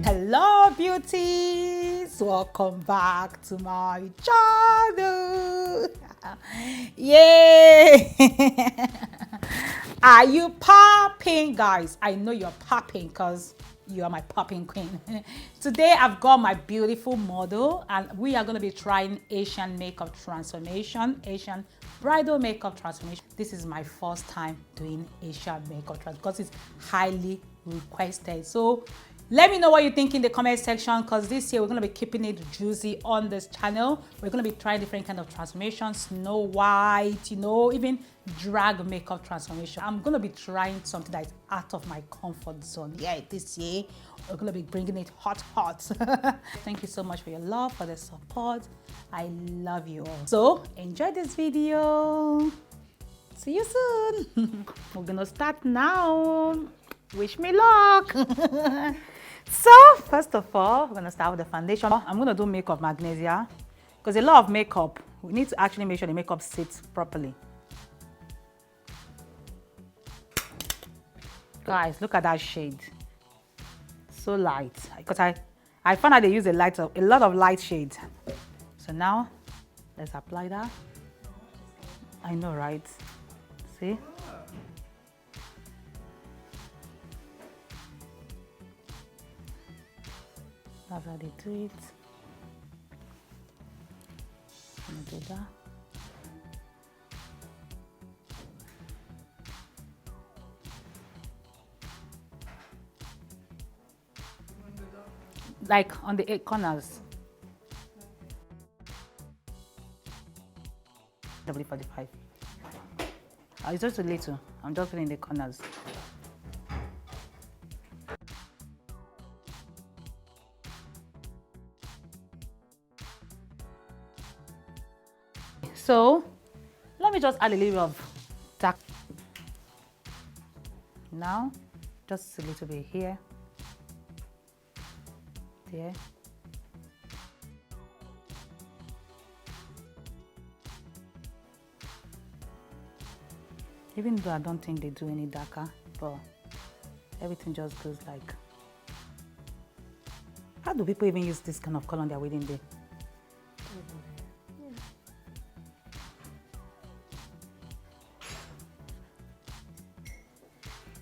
Hello beauties, welcome back to my channel. Yay. Are you popping, guys? I know you're popping because you are my popping queen. Today I've got my beautiful model and we are going to be trying Asian makeup transformation, Asian bridal makeup transformation. This is my first time doing Asian makeup transformation because it's highly requested. So let me know what you think in the comment section, because this year we're going to be keeping it juicy on this channel. We're going to be trying different kind of transformations, Snow White, you know, even drag makeup transformation. I'm going to be trying something that is out of my comfort zone. Yeah, this year we're going to be bringing it hot. Thank you so much for your love, for the support. I love you all. So enjoy this video. See you soon. We're going to start now. Wish me luck. So first of all, we're going to start with the foundation. I'm going to do makeup magnesia because a lot of makeup, we need to actually make sure the makeup sits properly. Guys, look at that shade. So light. Because I found out they use a lot of light shades. So now let's apply that. I know, right? See? That's how they do it. I'm gonna do that. Like on the 8 corners. W45. It's just a little. I'm just putting in the corners. So let me just add a little of dark. Now, just a little bit here, there. Even though I don't think they do any darker, but everything just goes like. How do people even use this kind of color on their wedding day?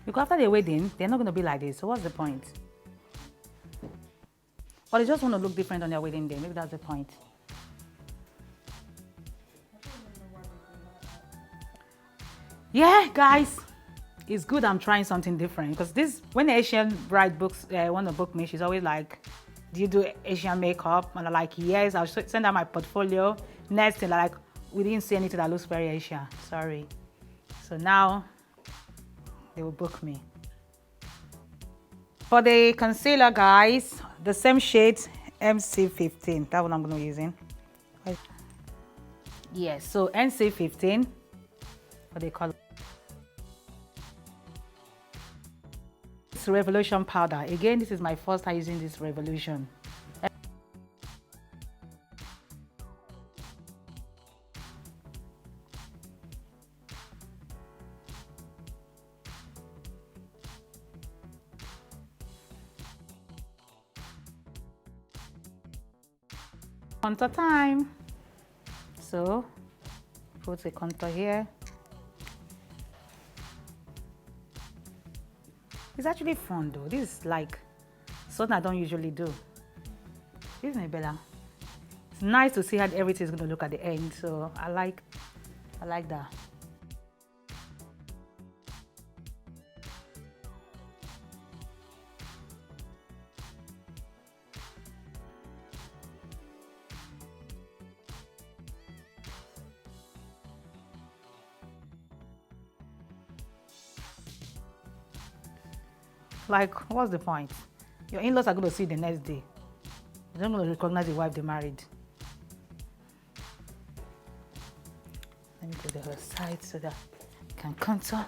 Because after the wedding, they're not going to be like this. So what's the point? Or they just want to look different on their wedding day. Maybe that's the point. Yeah, guys, it's good I'm trying something different. Because this, when the Asian bride books want to book me, she's always like, do you do Asian makeup? And I'm like, yes, I'll send out my portfolio. Next thing, like, we didn't see anything that looks very Asian. Sorry. So now they will book me. For the concealer, guys, the same shade, MC15. That's what I'm going to be using. Yes, so NC15 for the color. It's Revolution powder. Again, this is my first time using this Revolution. Contour time. So put a contour here. It's actually fun though. This is like something I don't usually do. Isn't it, Bella? It's nice to see how everything is going to look at the end. So I like that. Like, what's the point? Your in-laws are going to see the next day. They're not going to recognize the wife they married. Let me go to the other side so that you can contour.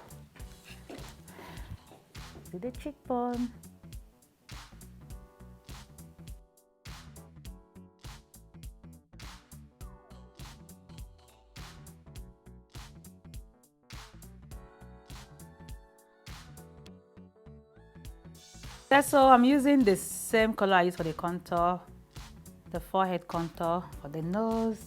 See the cheekbone. So I'm using the same color I use for the contour, the forehead contour, for the nose.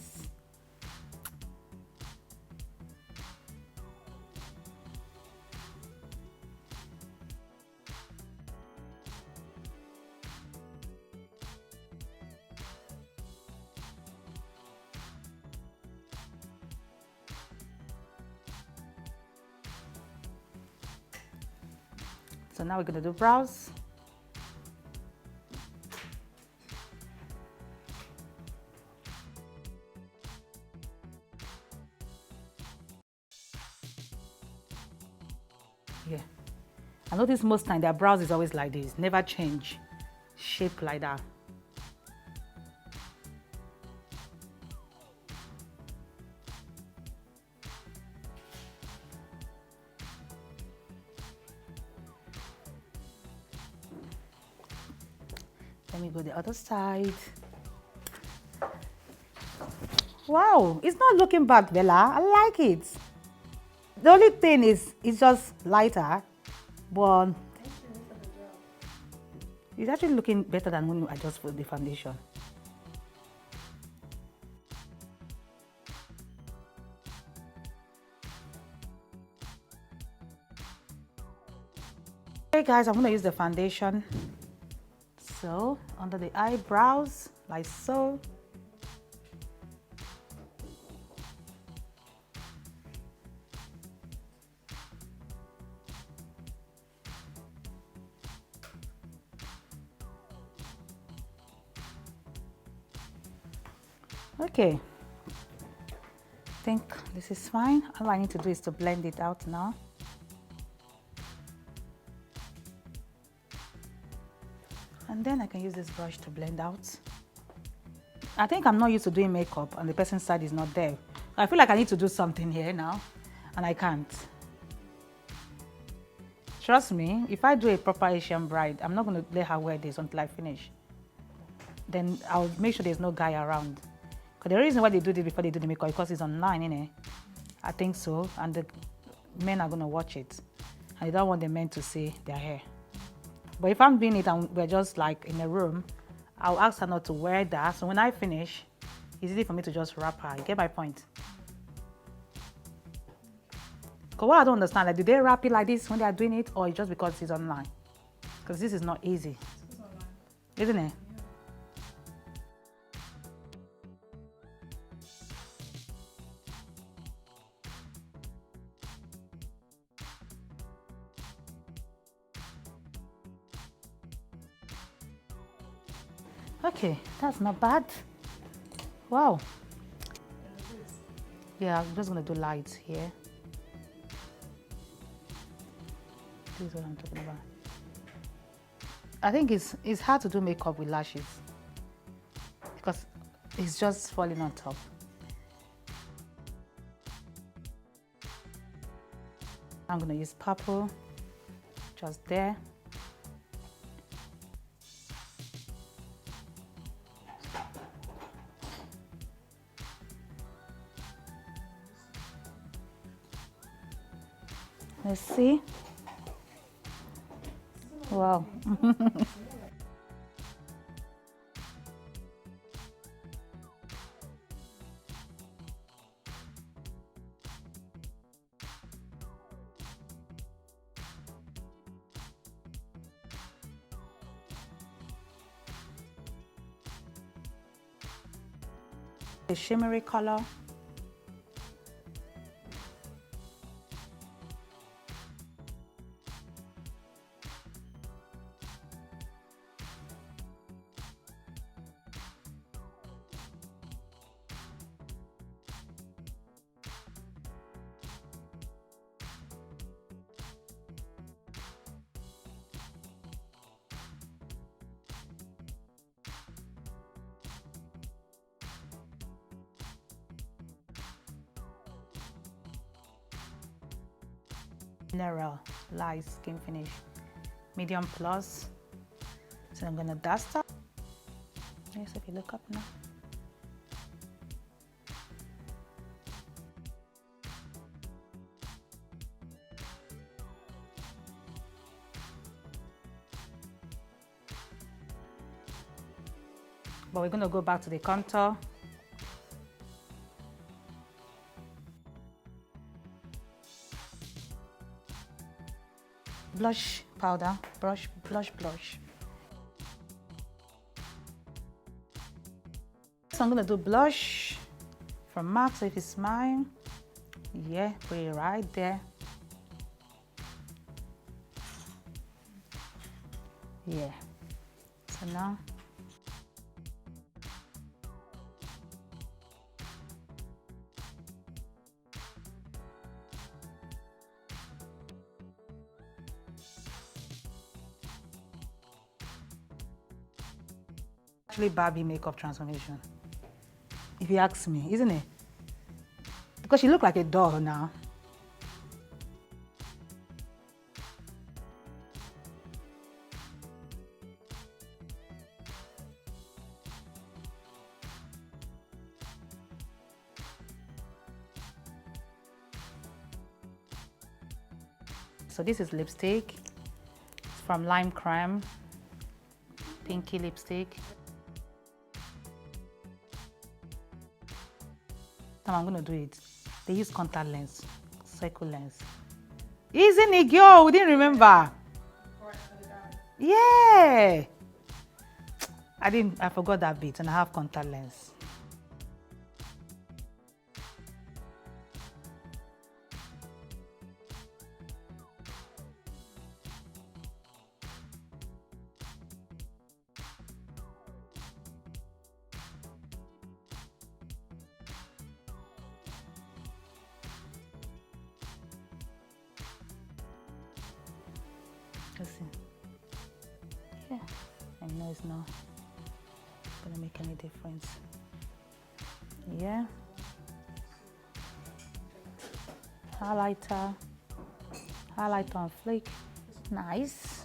So now we're going to do brows. Yeah, I notice most time their brows is always like this, never change shape like that. Let me go the other side. Wow, it's not looking bad, Bella. I like it. The only thing is, it's just lighter, but it's actually looking better than when I just put the foundation. Okay guys, I'm gonna use the foundation. So, under the eyebrows, like so. Okay, I think this is fine. All I need to do is to blend it out now. And then I can use this brush to blend out. I think I'm not used to doing makeup and the person's side is not there. I feel like I need to do something here now and I can't. Trust me, if I do a proper Asian bride, I'm not going to let her wear this until I finish. Then I'll make sure there's no guy around. Because the reason why they do this before they do the makeup, because it's online, innit? I think so, and the men are going to watch it. And they don't want the men to see their hair. But if I'm doing it and we're just like in a room, I'll ask her not to wear that. So when I finish, it's easy for me to just wrap her. You get my point? Because what I don't understand, like, do they wrap it like this when they are doing it, or it's just because it's online? Because this is not easy. It's online. Isn't it? Okay, that's not bad. Wow. Yeah, I'm just gonna do lights here. This is what I'm talking about. I think it's hard to do makeup with lashes because it's just falling on top. I'm gonna use purple just there. Let's see. Wow. A shimmery color. Mineral light skin finish, medium plus. So I'm gonna dust up. Yes, if you look up now. but we're going to go back to the contour. Blush powder, blush. So I'm going to do blush from MAC. So if you smile, yeah, put it right there. Yeah. So now, actually Barbie makeup transformation, if you ask me, isn't it? Because she look like a doll now. So this is lipstick. It's from Lime Creme, pinky lipstick. Now I'm gonna do it. They use contact lens, circle lens. Isn't it, girl? We didn't remember. Yeah. I forgot that bit, and I have contact lens. Let's see. Yeah, I know it's not gonna make any difference. Yeah. Highlighter on flick. Nice.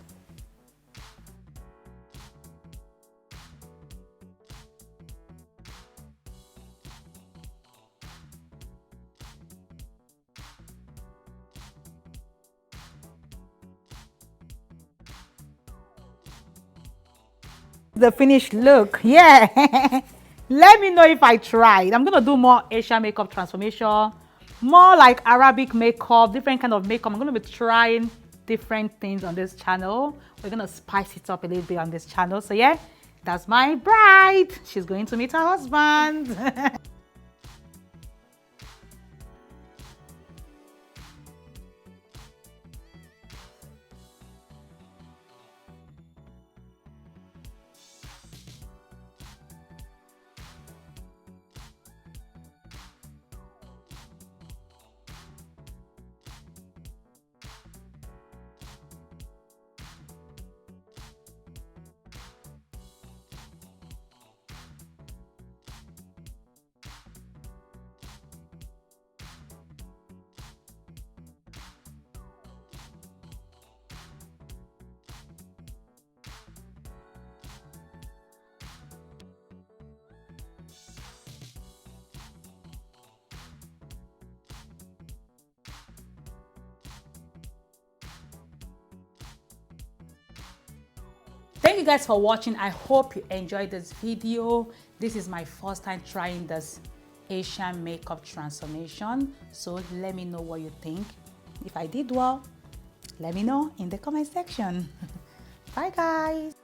The finished look, yeah. Let me know if I tried. I'm gonna do more Asian makeup transformation, more like Arabic makeup, different kind of makeup. I'm gonna be trying different things on this channel. We're gonna spice it up a little bit on this channel. So yeah, that's my bride. She's going to meet her husband. Thank you guys for watching. I hope you enjoyed this video. This is my first time trying this Asian makeup transformation. So let me know what you think. If I did well, let me know in the comment section. Bye guys.